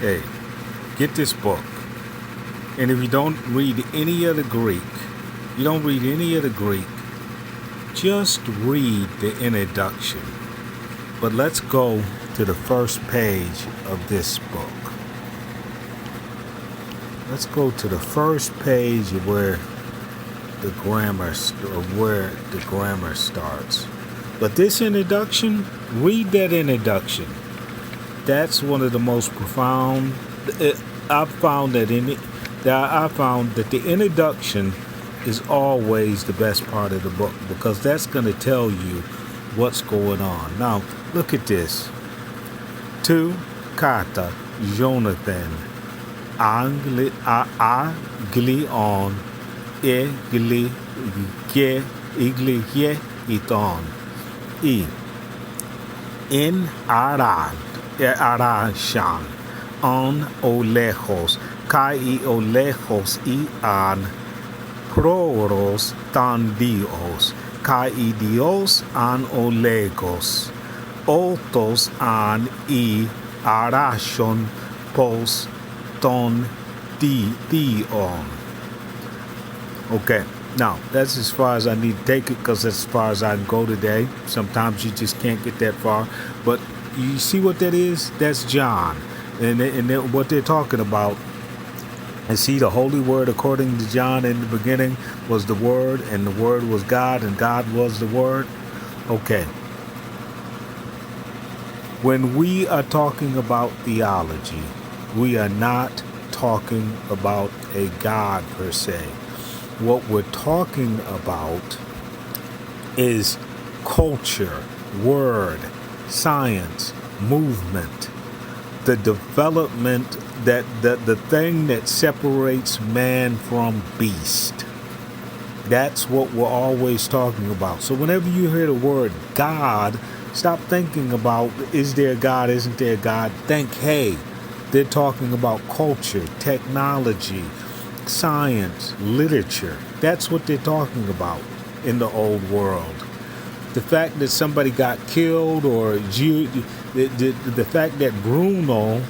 hey, get this book. And if you don't read any of the Greek, just read the introduction. But let's go to the first page of this book. Let's go to the first page where the grammar starts. But this introduction, read that introduction. That's one of the most profound. I found that the introduction is always the best part of the book, because that's going to tell you what's going on. Now, look at this. Tu kata Jonathan aglion iglie iton I in arashan on olejos kai olejos I an proros tan dios kai dios an olegos otos an I arashon pos ton dion. Okay, now that's as far as I need to take it, because that's as far as I can go today. Sometimes you just can't get that far, but you see what that is? That's John, and what they're talking about. And see, the holy word, according to John, in the beginning was the Word, and the Word was God, and God was the Word. Okay. When we are talking about theology, we are not talking about a God per se. What we're talking about is culture, word, science, movement, the development, that the thing that separates man from beast. That's what we're always talking about. So whenever you hear the word God, stop thinking about, is there a God, isn't there a God? Think, hey, they're talking about culture, technology, science, literature. That's what they're talking about in the old world. The fact that somebody got killed, or the fact that Bruno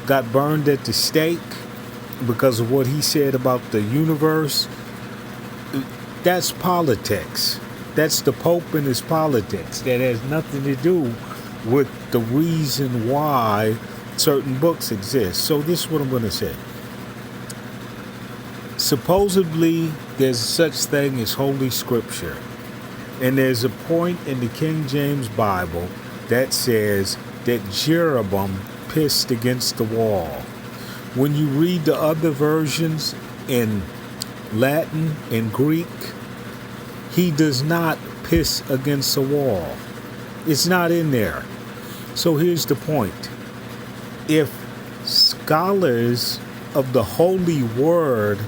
got burned at the stake because of what he said about the universe, that's politics. That's the Pope and his politics. That has nothing to do with the reason why certain books exist. So this is what I'm going to say. Supposedly, there's such thing as Holy Scripture. And there's a point in the King James Bible that says that Jeroboam pissed against the wall. When you read the other versions in Latin and Greek, he does not piss against the wall. It's not in there. So here's the point. If scholars of the Holy Word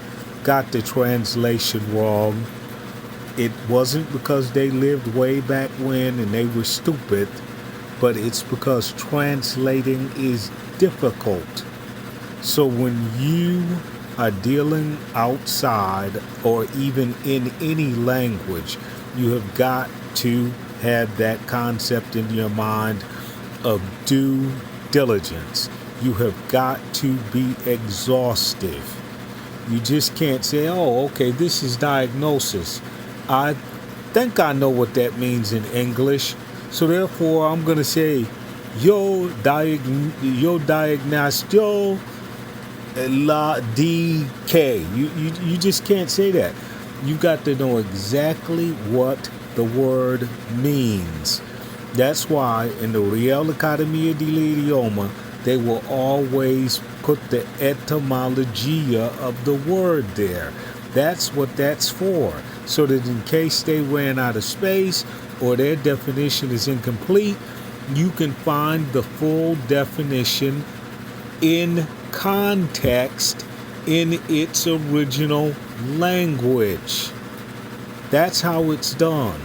got the translation wrong, it wasn't because they lived way back when and they were stupid, but it's because translating is difficult. So when you are dealing outside or even in any language, you have got to have that concept in your mind of due diligence. You have got to be exhaustive. You just can't say, oh, okay, this is diagnosis. I think I know what that means in English, so therefore I'm going to say, yo diagnostio la DK. You just can't say that. You got to know exactly what the word means. That's why in the Real Academia dell'Idioma, they will always put the etymologia of the word there. That's what that's for. So that in case they ran out of space or their definition is incomplete, you can find the full definition in context in its original language. That's how it's done.